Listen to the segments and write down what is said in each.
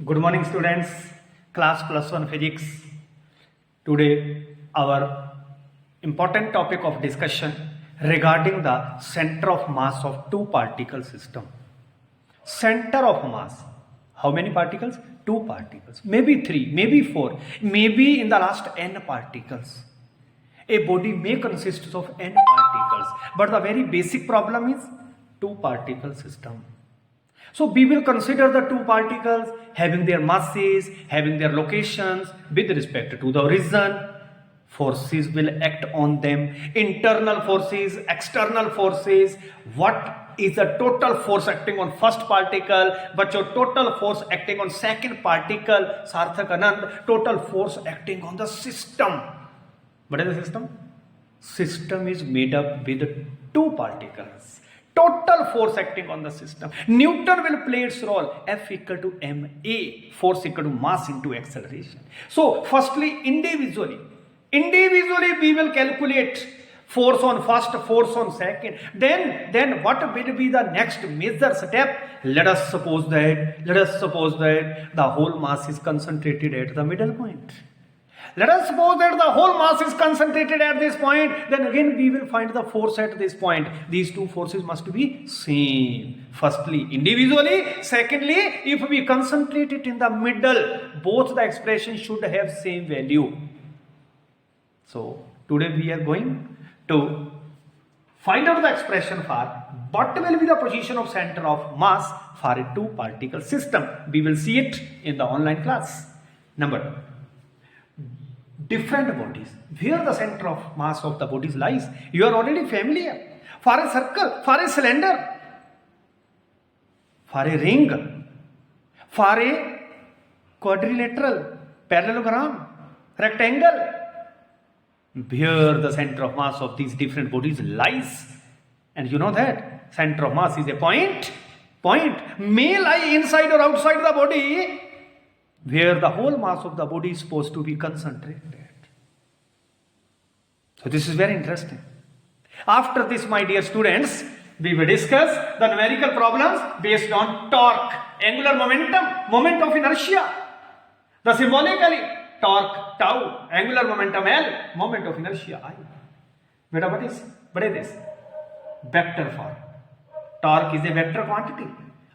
Good morning, students. Class plus one physics. Today, our important topic of discussion regarding the center of mass of two particle system. Center of mass. How many particles? Two particles. Maybe three, maybe four, maybe in the last n particles. A body may consist of n particles, but the very basic problem is two particle system. So we will consider the two particles having their masses, having their locations with respect to the origin. Forces will act on them, internal forces, external forces. What is the total force acting on first particle, but your total force acting on second particle, Sarthak Anand, total force acting on the system. What is the system? System is made up with two particles. Total force acting on the system. Newton will play its role. F equal to ma. Force equal to mass into acceleration. So, firstly, individually we will calculate force on first, force on second. Then what will be the next major step? Let us suppose that the whole mass is concentrated at the middle point. Let us suppose that the whole mass is concentrated at this point. Then again we will find the force at this point. These two forces must be same. Firstly, individually. Secondly, if we concentrate it in the middle, both the expressions should have same value. So, today we are going to find out the expression for what will be the position of center of mass for a two particle system. We will see it in the online class. Number different bodies, where the center of mass of the bodies lies. You are already familiar. For a circle, for a cylinder, for a ring, for a quadrilateral, parallelogram, rectangle, where the center of mass of these different bodies lies. And you know that center of mass is a point may lie inside or outside the body, where the whole mass of the body is supposed to be concentrated. So this is very interesting. After this, my dear students, we will discuss the numerical problems based on torque, angular momentum, moment of inertia. The symbolically torque tau, angular momentum L, moment of inertia I. Beta, what is this? Vector form. Torque is a vector quantity.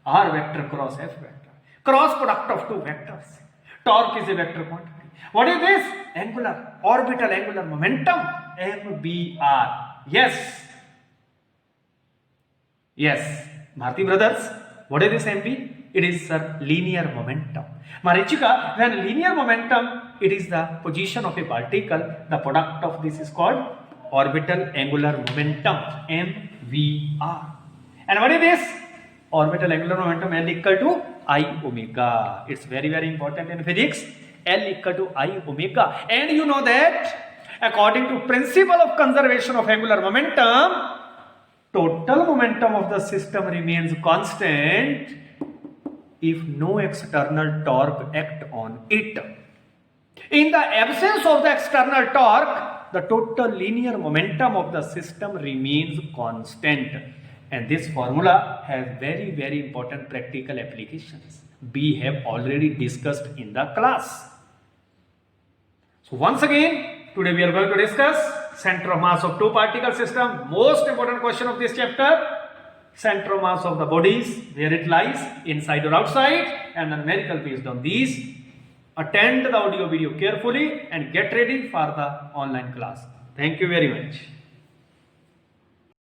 R vector cross F vector. Cross product of two vectors. Torque is a vector quantity. What is this? Angular, orbital angular momentum, MBR. Yes. Bharti brothers, what is this MB? It is linear momentum. Marichika, when linear momentum, it is the position of a particle. The product of this is called orbital angular momentum, MVR. And what is this? Orbital angular momentum L equal to I omega. It's very, very important in physics. L equal to I omega. And you know that according to principle of conservation of angular momentum, total momentum of the system remains constant if no external torque act on it. In the absence of the external torque, the total linear momentum of the system remains constant. And this formula has very, very important practical applications. We have already discussed in the class. So once again, today we are going to discuss center of mass of two particle system. Most important question of this chapter. Center of mass of the bodies, where it lies, inside or outside, and the numerical based on these. Attend the audio video carefully and get ready for the online class. Thank you very much.